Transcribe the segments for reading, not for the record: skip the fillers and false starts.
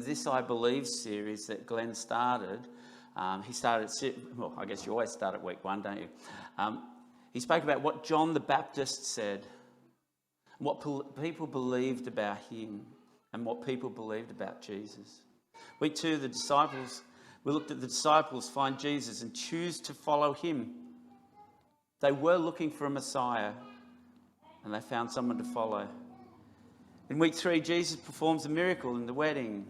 This I Believe series that Glenn started, I guess you always start at week 1, don't you? He spoke about what John the Baptist said, what people believed about him, and what people believed about Jesus. Week 2, we looked at the disciples find Jesus and choose to follow him. They were looking for a Messiah, and they found someone to follow. In week 3, Jesus performs a miracle in the wedding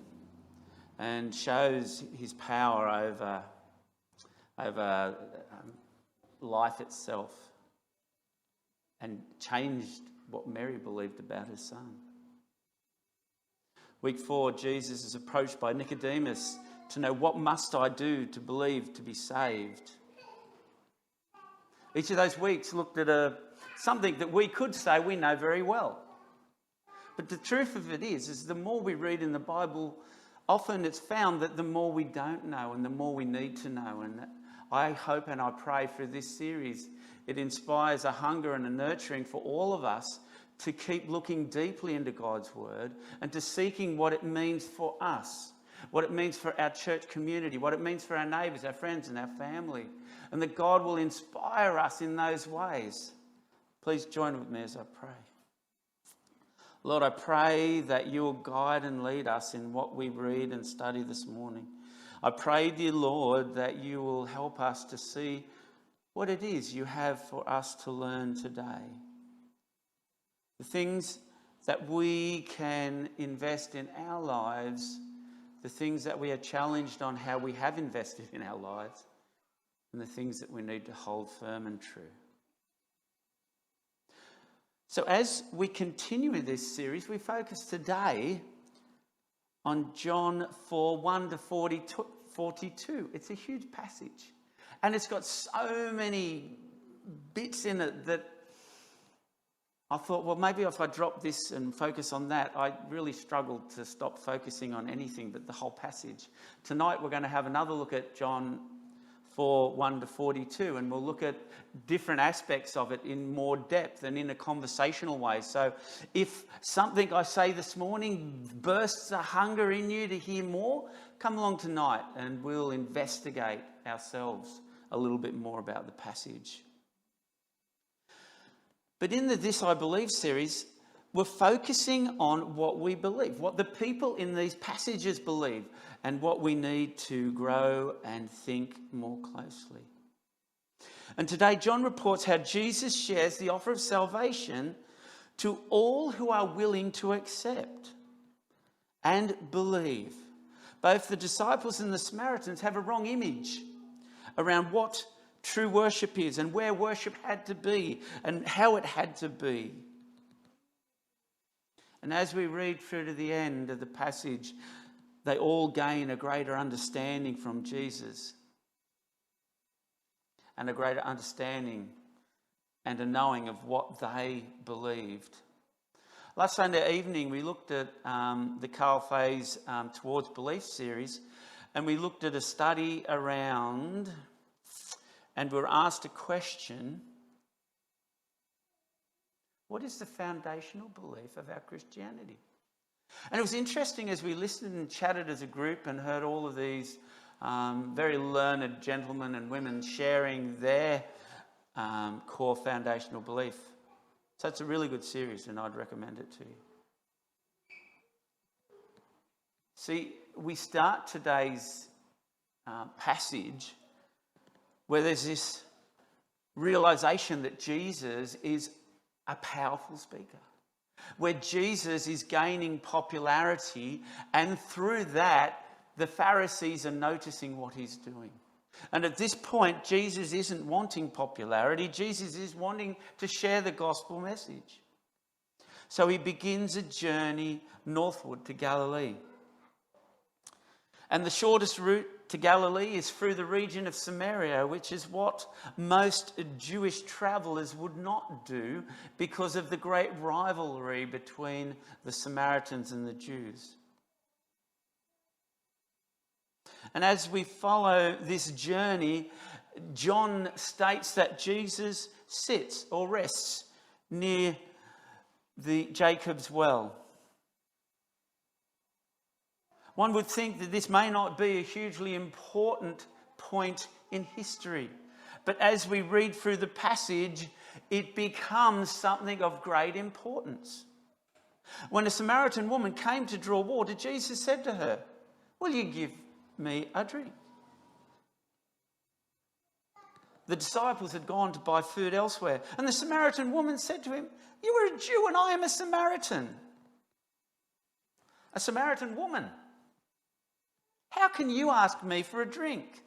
and shows his power over life itself, and changed what Mary believed about her son. Week 4, Jesus is approached by Nicodemus to know, what must I do to believe to be saved? Each of those weeks looked at something that we could say we know very well. But the truth of it is the more we read in the Bible, often it's found that the more we don't know and the more we need to know. And I hope and I pray for this series, it inspires a hunger and a nurturing for all of us to keep looking deeply into God's word and to seeking what it means for us, what it means for our church community, what it means for our neighbours, our friends and our family, and that God will inspire us in those ways. Please join with me as I pray. Lord, I pray that you will guide and lead us in what we read and study this morning. I pray, dear Lord, that you will help us to see what it is you have for us to learn today. The things that we can invest in our lives, the things that we are challenged on how we have invested in our lives, and the things that we need to hold firm and true. So as we continue with this series, we focus today on John 4, 1 to 42. It's a huge passage. And it's got so many bits in it that I thought, well, maybe if I drop this and focus on that, I really struggled to stop focusing on anything but the whole passage. Tonight we're going to have another look at John 4, 1 to 42, and we'll look at different aspects of it in more depth and in a conversational way. So if something I say this morning bursts a hunger in you to hear more, come along tonight and we'll investigate ourselves a little bit more about the passage. But in the This I Believe series, we're focusing on what we believe, what the people in these passages believe, and what we need to grow and think more closely. And today, John reports how Jesus shares the offer of salvation to all who are willing to accept and believe. Both the disciples and the Samaritans have a wrong image around what true worship is and where worship had to be and how it had to be. And as we read through to the end of the passage, they all gain a greater understanding from Jesus and a greater understanding and a knowing of what they believed. Last Sunday evening, we looked at the Carl Fay's Towards Belief series, and we looked at a study around, and we were asked a question: what is the foundational belief of our Christianity? And it was interesting as we listened and chatted as a group and heard all of these very learned gentlemen and women sharing their core foundational belief. So it's a really good series and I'd recommend it to you. See, we start today's passage where there's this realization that Jesus is a powerful speaker, where Jesus is gaining popularity, and through that, the Pharisees are noticing what he's doing. And at this point, Jesus isn't wanting popularity. Jesus is wanting to share the gospel message. So he begins a journey northward to Galilee. And the shortest route to Galilee is through the region of Samaria, which is what most Jewish travellers would not do because of the great rivalry between the Samaritans and the Jews. And as we follow this journey, John states that Jesus sits or rests near the Jacob's well. One would think that this may not be a hugely important point in history, but as we read through the passage, it becomes something of great importance. When a Samaritan woman came to draw water, Jesus said to her, "Will you give me a drink?" The disciples had gone to buy food elsewhere, and the Samaritan woman said to him, "You are a Jew and I am a Samaritan." A Samaritan woman. "How can you ask me for a drink?"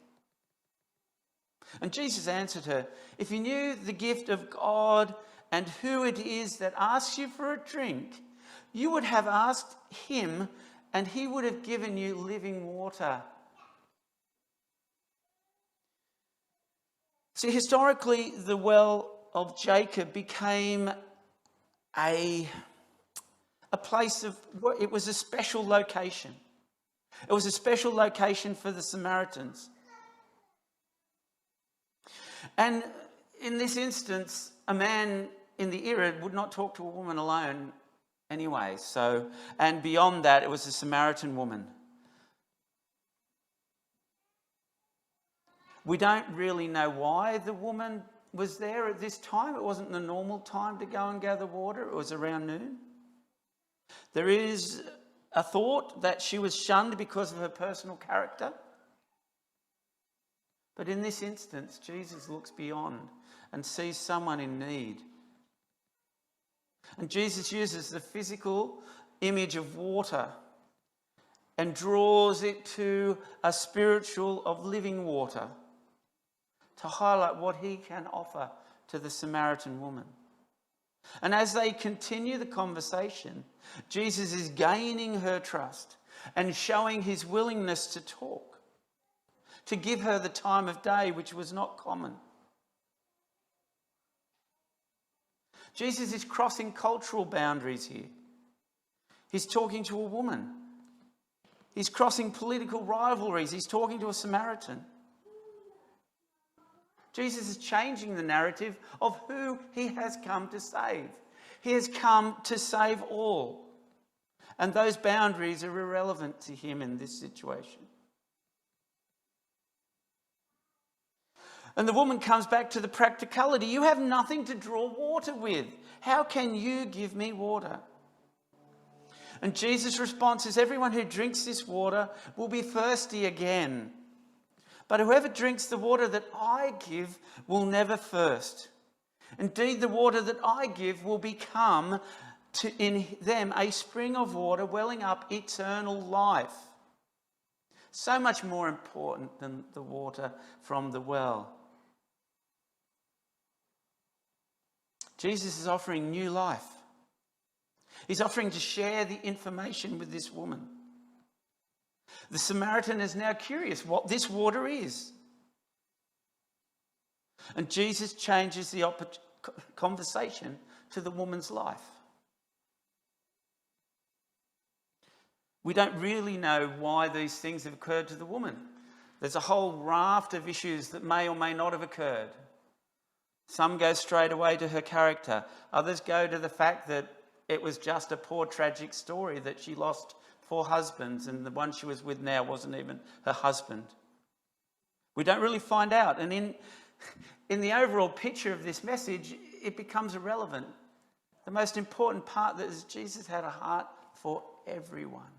And Jesus answered her, "If you knew the gift of God and who it is that asks you for a drink, you would have asked him and he would have given you living water." See, historically, the well of Jacob became a place of, it was a special location. It was a special location for the Samaritans. And in this instance, a man in the era would not talk to a woman alone anyway. So, and beyond that, it was a Samaritan woman. We don't really know why the woman was there at this time. It wasn't the normal time to go and gather water. It was around noon. There is a thought that she was shunned because of her personal character. But in this instance, Jesus looks beyond and sees someone in need. And Jesus uses the physical image of water and draws it to a spiritual of living water to highlight what he can offer to the Samaritan woman. And as they continue the conversation, Jesus is gaining her trust and showing his willingness to talk, to give her the time of day, which was not common. Jesus is crossing cultural boundaries here. He's talking to a woman. He's crossing political rivalries. He's talking to a Samaritan. Jesus is changing the narrative of who he has come to save. He has come to save all. And those boundaries are irrelevant to him in this situation. And the woman comes back to the practicality. "You have nothing to draw water with. How can you give me water?" And Jesus' response is, "Everyone who drinks this water will be thirsty again. But whoever drinks the water that I give will never thirst. Indeed, the water that I give will become in them a spring of water welling up eternal life." So much more important than the water from the well. Jesus is offering new life. He's offering to share the information with this woman. The Samaritan is now curious what this water is. And Jesus changes the conversation to the woman's life. We don't really know why these things have occurred to the woman. There's a whole raft of issues that may or may not have occurred. Some go straight away to her character. Others go to the fact that it was just a poor tragic story that she lost 4 husbands and the one she was with now wasn't even her husband. We don't really find out. And in the overall picture of this message, it becomes irrelevant. The most important part is Jesus had a heart for everyone.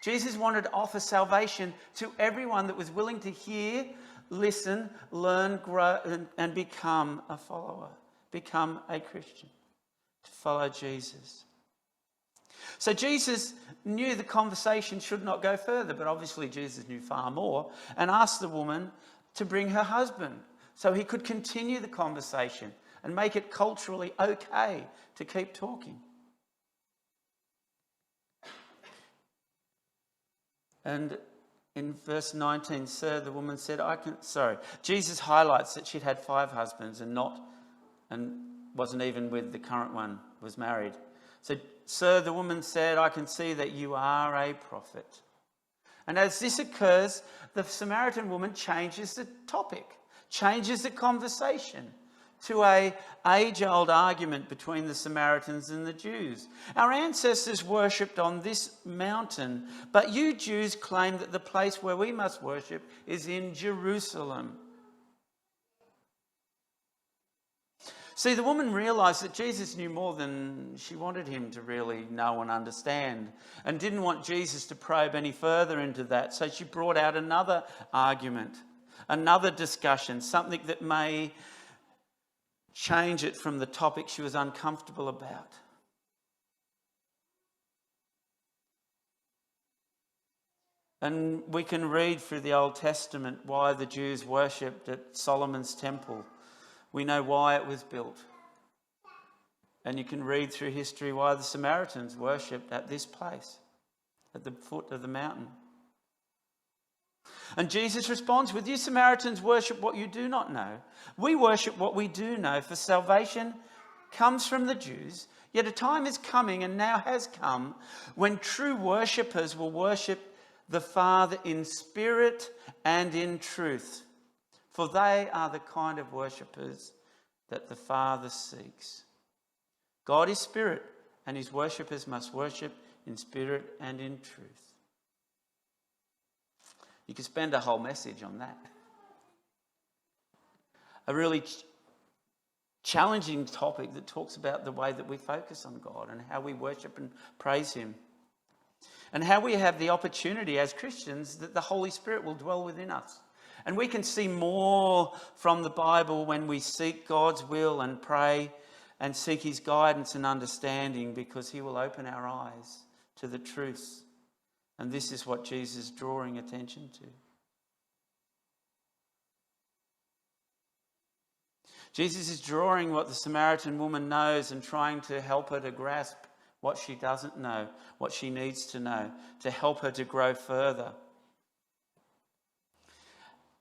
Jesus wanted to offer salvation to everyone that was willing to hear, listen, learn, grow, and become a follower, become a Christian, to follow Jesus. So Jesus knew the conversation should not go further, but obviously Jesus knew far more, and asked the woman to bring her husband so he could continue the conversation and make it culturally okay to keep talking. And in verse 19, "Sir," the woman said, Jesus highlights that she'd had 5 husbands and wasn't even with the current one, was married. So, "Sir," the woman said, "I can see that you are a prophet." And as this occurs, the Samaritan woman changes the topic, changes the conversation to an age-old argument between the Samaritans and the Jews. Our ancestors worshipped on this mountain, but you Jews claim that the place where we must worship is in Jerusalem. See, the woman realised that Jesus knew more than she wanted him to really know and understand, and didn't want Jesus to probe any further into that. So she brought out another argument, another discussion, something that may change it from the topic she was uncomfortable about. And we can read through the Old Testament why the Jews worshipped at Solomon's temple. We know why it was built. And you can read through history why the Samaritans worshipped at this place, at the foot of the mountain. And Jesus responds with, you Samaritans worship what you do not know. We worship what we do know, for salvation comes from the Jews. Yet a time is coming, and now has come, when true worshippers will worship the Father in spirit and in truth. For they are the kind of worshippers that the Father seeks. God is spirit, and his worshippers must worship in spirit and in truth. You could spend a whole message on that. A really challenging topic that talks about the way that we focus on God and how we worship and praise him. And how we have the opportunity as Christians that the Holy Spirit will dwell within us. And we can see more from the Bible when we seek God's will and pray and seek his guidance and understanding, because he will open our eyes to the truths. And this is what Jesus is drawing attention to. Jesus is drawing what the Samaritan woman knows and trying to help her to grasp what she doesn't know, what she needs to know, to help her to grow further.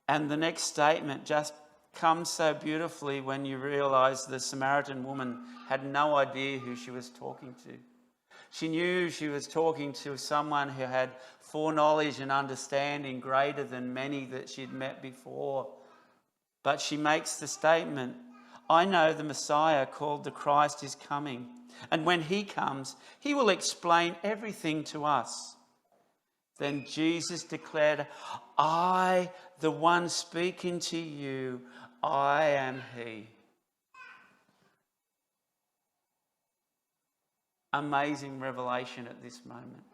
And the next statement just comes so beautifully when you realise the Samaritan woman had no idea who she was talking to. She knew she was talking to someone who had foreknowledge and understanding greater than many that she'd met before. But she makes the statement, I know the Messiah called the Christ is coming. And when he comes, he will explain everything to us. Then Jesus declared, I, the one speaking to you, I am he. Amazing revelation at this moment.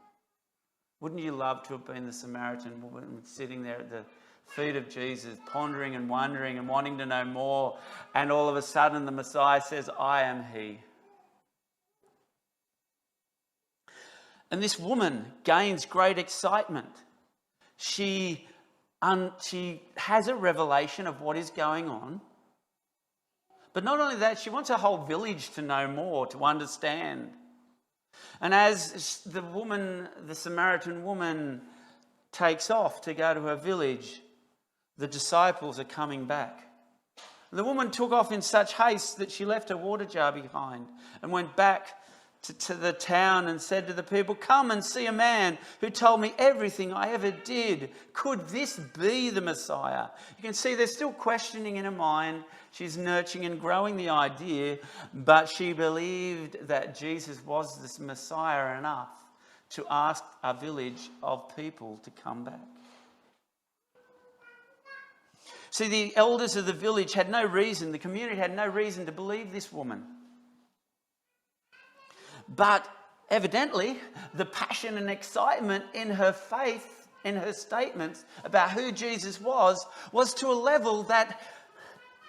Wouldn't you love to have been the Samaritan woman sitting there at the feet of Jesus, pondering and wondering and wanting to know more, and all of a sudden the Messiah says, I am he. And this woman gains great excitement. She has a revelation of what is going on. But not only that, she wants a whole village to know more, to understand. And as the Samaritan woman takes off to go to her village, the disciples are coming back. The woman took off in such haste that she left her water jar behind and went back to the town and said to the people, come and see a man who told me everything I ever did. Could this be the Messiah? You can see there's still questioning in her mind. She's nurturing and growing the idea, but she believed that Jesus was this Messiah enough to ask a village of people to come back. See, the elders of the village had no reason, the community had no reason to believe this woman. But evidently, the passion and excitement in her faith, in her statements about who Jesus was to a level that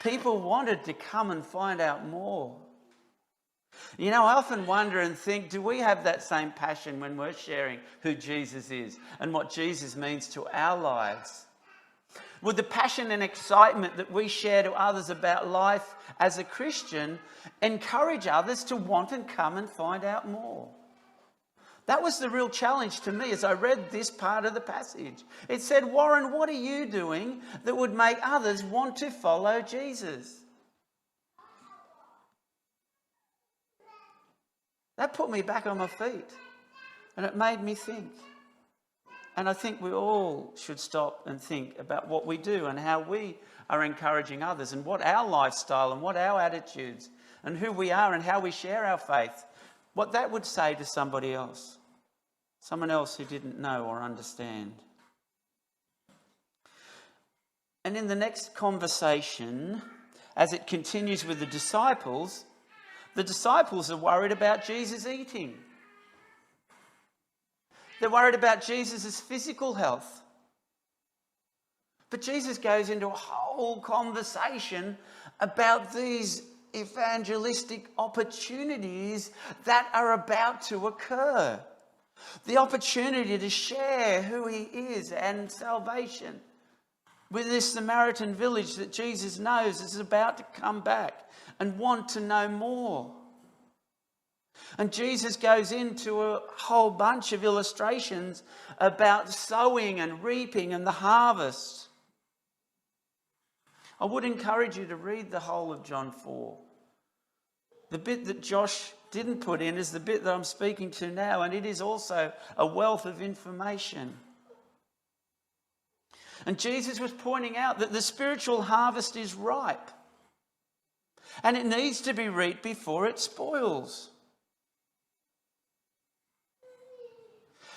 people wanted to come and find out more. You know, I often wonder and think, do we have that same passion when we're sharing who Jesus is and what Jesus means to our lives? Would the passion and excitement that we share to others about life as a Christian encourage others to want and come and find out more? That was the real challenge to me as I read this part of the passage. It said, Warren, what are you doing that would make others want to follow Jesus? That put me back on my feet, and it made me think. And I think we all should stop and think about what we do and how we are encouraging others and what our lifestyle and what our attitudes and who we are and how we share our faith, what that would say to somebody else, someone else who didn't know or understand. And in the next conversation, as it continues with the disciples are worried about Jesus eating. They're worried about Jesus' physical health. But Jesus goes into a whole conversation about these evangelistic opportunities that are about to occur. The opportunity to share who he is and salvation with this Samaritan village that Jesus knows is about to come back and want to know more. And Jesus goes into a whole bunch of illustrations about sowing and reaping and the harvest. I would encourage you to read the whole of John 4. The bit that Josh didn't put in is the bit that I'm speaking to now, and it is also a wealth of information. And Jesus was pointing out that the spiritual harvest is ripe, and it needs to be reaped before it spoils.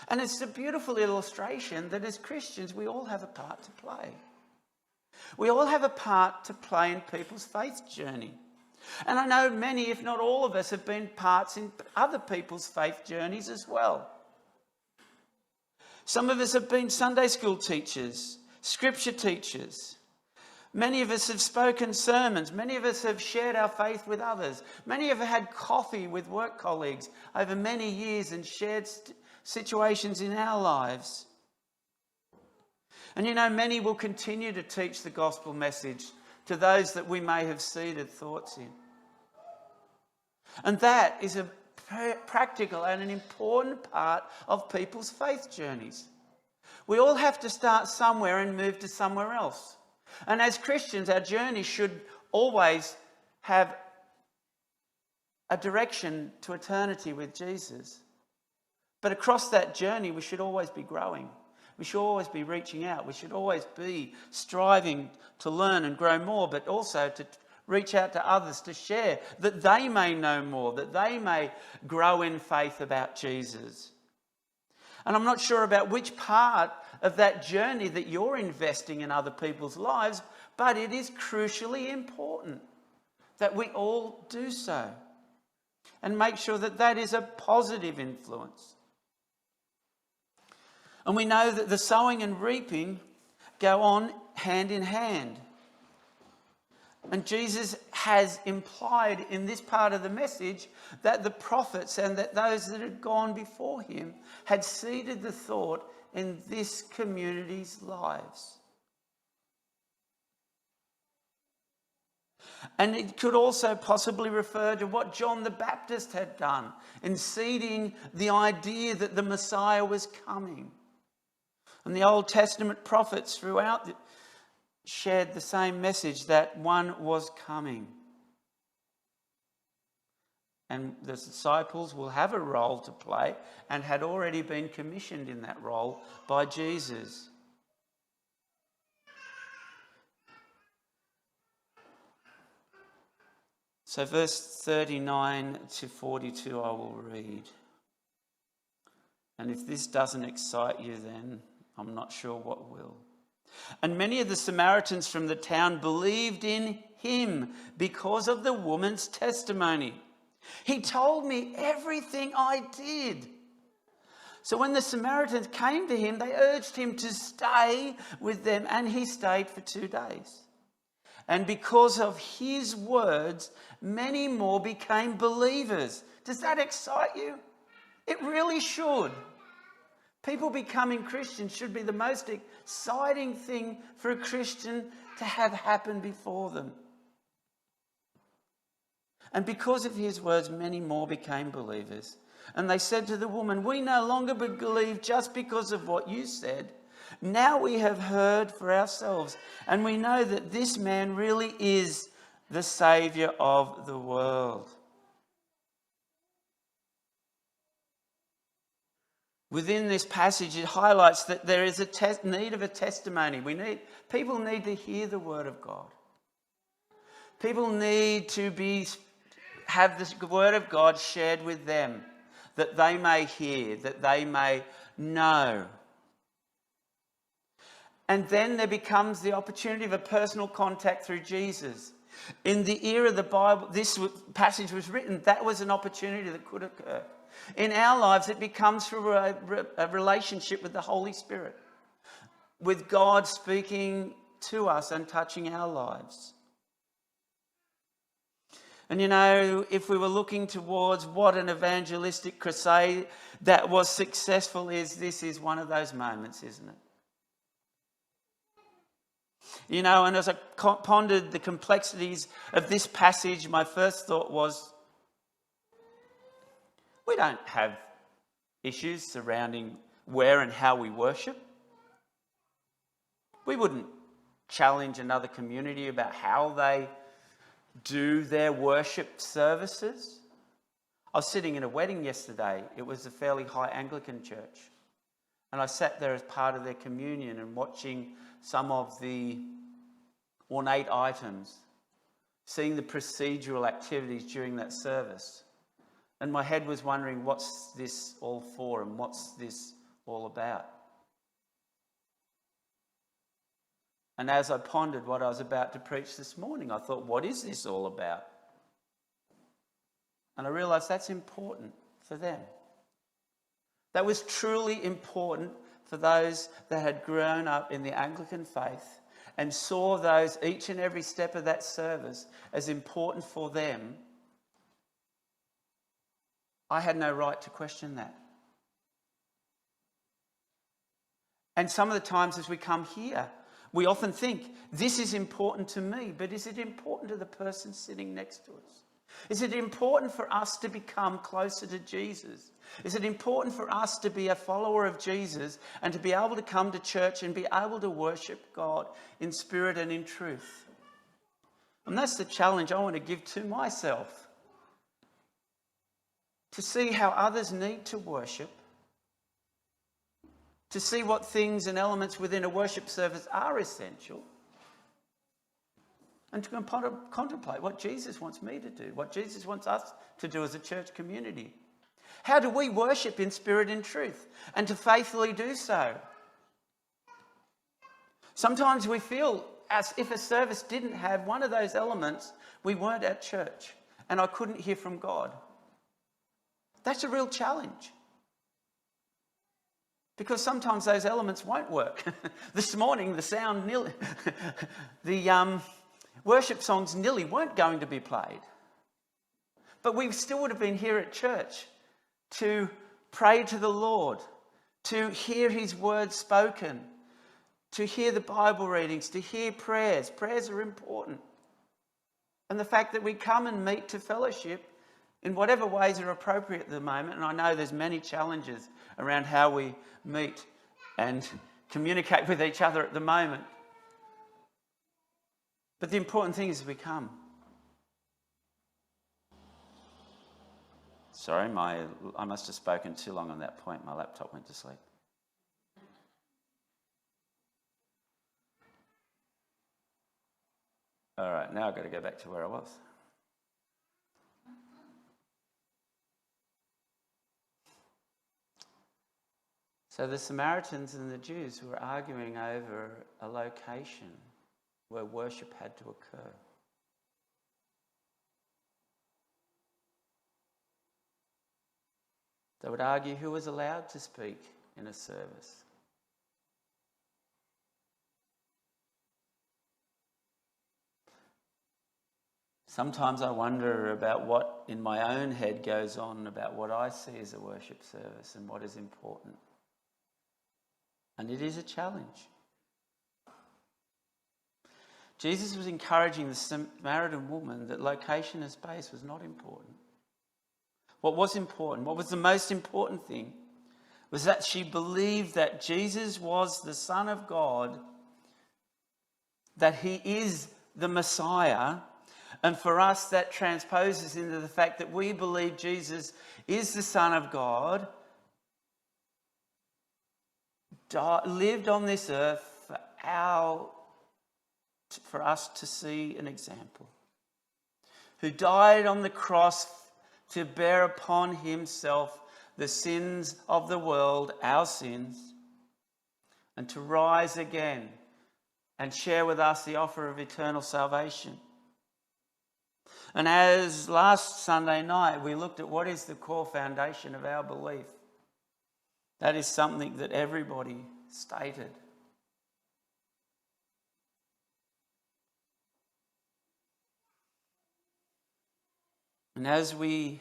And it's a beautiful illustration that as Christians, we all have a part to play. We all have a part to play in people's faith journey. And I know many, if not all of us, have been parts in other people's faith journeys as well. Some of us have been Sunday school teachers, scripture teachers. Many of us have spoken sermons. Many of us have shared our faith with others. Many have had coffee with work colleagues over many years and shared situations in our lives. And you know, many will continue to teach the gospel message to those that we may have seeded thoughts in. And that is a practical and an important part of people's faith journeys. We all have to start somewhere and move to somewhere else. And as Christians, our journey should always have a direction to eternity with Jesus. But across that journey, we should always be growing. We should always be reaching out. We should always be striving to learn and grow more, but also to reach out to others to share, that they may know more, that they may grow in faith about Jesus. And I'm not sure about which part of that journey that you're investing in other people's lives, but it is crucially important that we all do so and make sure that that is a positive influence. And we know that the sowing and reaping go on hand in hand. And Jesus has implied in this part of the message that the prophets and that those that had gone before him had seeded the thought in this community's lives. And it could also possibly refer to what John the Baptist had done in seeding the idea that the Messiah was coming. And the Old Testament prophets throughout shared the same message, that one was coming. And the disciples will have a role to play and had already been commissioned in that role by Jesus. So verse 39 to 42 I will read. And if this doesn't excite you, then I'm not sure what will. And many of the Samaritans from the town believed in him because of the woman's testimony. He told me everything I did. So when the Samaritans came to him, they urged him to stay with them, and he stayed for 2 days. And because of his words, many more became believers. Does that excite you? It really should. People becoming Christians should be the most exciting thing for a Christian to have happen before them. And because of his words, many more became believers. And they said to the woman, "We no longer believe just because of what you said. Now we have heard for ourselves, and we know that this man really is the Saviour of the world." Within this passage, it highlights that there is a need of a testimony. People need to hear the word of God. People need to have the word of God shared with them, that they may hear, that they may know. And then there becomes the opportunity of a personal contact through Jesus. In the era the Bible, this passage was written, that was an opportunity that could occur. In our lives, it becomes through a relationship with the Holy Spirit, with God speaking to us and touching our lives. And if we were looking towards what an evangelistic crusade that was successful is, this is one of those moments, isn't it? And as I pondered the complexities of this passage, my first thought was, we don't have issues surrounding where and how we worship. We wouldn't challenge another community about how they do their worship services. I was sitting in a wedding yesterday. It was a fairly high Anglican church. And I sat there as part of their communion and watching some of the ornate items, seeing the procedural activities during that service. And my head was wondering, what's this all for and what's this all about? And as I pondered what I was about to preach this morning, I thought, what is this all about? And I realised that's important for them. That was truly important for those that had grown up in the Anglican faith and saw those each and every step of that service as important for them. I had no right to question that. And some of the times as we come here, we often think, this is important to me, but is it important to the person sitting next to us? Is it important for us to become closer to Jesus? Is it important for us to be a follower of Jesus and to be able to come to church and be able to worship God in spirit and in truth? And that's the challenge I want to give to myself. To see how others need to worship, to see what things and elements within a worship service are essential, and to contemplate what Jesus wants me to do, what Jesus wants us to do as a church community. How do we worship in spirit and truth, and to faithfully do so? Sometimes we feel as if a service didn't have one of those elements, we weren't at church, and I couldn't hear from God. That's a real challenge. Because sometimes those elements won't work. This morning, the worship songs nearly weren't going to be played. But we still would have been here at church to pray to the Lord, to hear his word spoken, to hear the Bible readings, to hear prayers. Prayers are important. And the fact that we come and meet to fellowship in whatever ways are appropriate at the moment, and I know there's many challenges around how we meet and communicate with each other at the moment. But the important thing is we come. Sorry, I must have spoken too long on that point. My laptop went to sleep. All right, now I've got to go back to where I was. So the Samaritans and the Jews were arguing over a location where worship had to occur. They would argue who was allowed to speak in a service. Sometimes I wonder about what in my own head goes on about what I see as a worship service and what is important. And it is a challenge. Jesus was encouraging the Samaritan woman that location and space was not important. What was important, what was the most important thing, was that she believed that Jesus was the Son of God, that he is the Messiah. And for us, that transposes into the fact that we believe Jesus is the Son of God, lived on this earth for us to see an example, who died on the cross to bear upon himself the sins of the world, our sins, and to rise again and share with us the offer of eternal salvation. And as last Sunday night we looked at what is the core foundation of our belief, that is something that everybody stated. And as we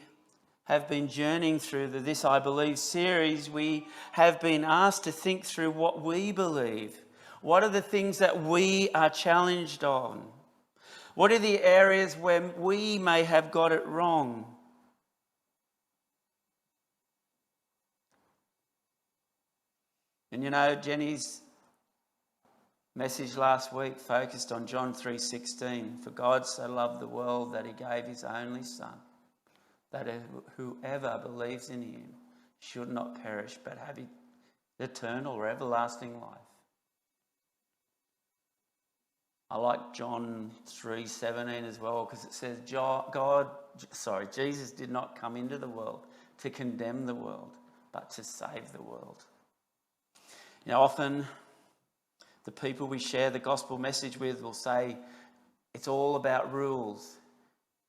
have been journeying through the This I Believe series, we have been asked to think through what we believe. What are the things that we are challenged on? What are the areas where we may have got it wrong? And you know, Jenny's message last week focused on John 3:16. For God so loved the world that he gave his only Son, that whoever believes in him should not perish but have eternal or everlasting life. I like John 3:17 as well, because it says Jesus did not come into the world to condemn the world, but to save the world. You know, often the people we share the gospel message with will say, it's all about rules.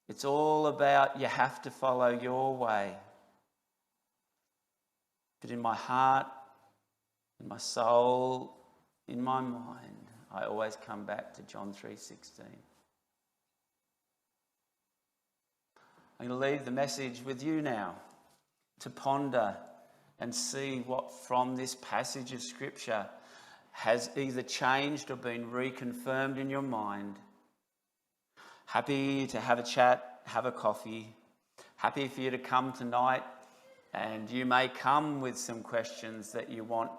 It's all about you have to follow your way. But in my heart, in my soul, in my mind, I always come back to John 3:16. I'm going to leave the message with you now to ponder and see what from this passage of Scripture has either changed or been reconfirmed in your mind. Happy to have a chat, have a coffee. Happy for you to come tonight, and you may come with some questions that you want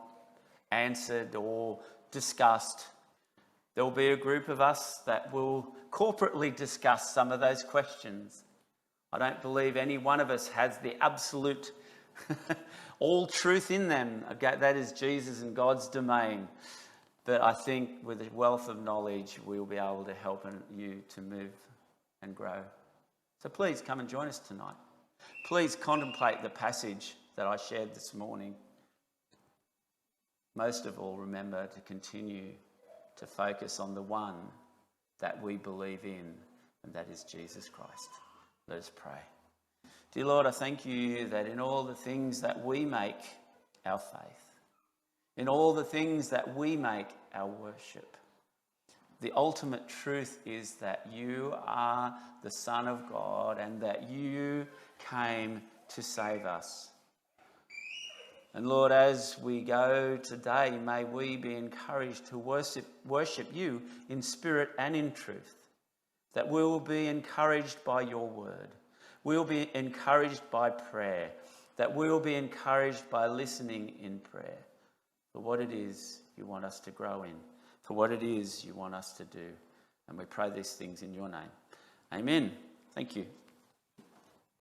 answered or discussed. There will be a group of us that will corporately discuss some of those questions. I don't believe any one of us has the absolute all truth in them. Okay, that is Jesus and God's domain. But I think with a wealth of knowledge, we'll be able to help you to move and grow. So please come and join us tonight. Please contemplate the passage that I shared this morning. Most of all, remember to continue to focus on the one that we believe in, and that is Jesus Christ. Let us pray. Dear Lord, I thank you that in all the things that we make our faith, in all the things that we make our worship, the ultimate truth is that you are the Son of God and that you came to save us. And Lord, as we go today, may we be encouraged to worship you in spirit and in truth, that we will be encouraged by your word. We'll be encouraged by prayer, that we'll be encouraged by listening in prayer for what it is you want us to grow in, for what it is you want us to do. And we pray these things in your name. Amen. Thank you.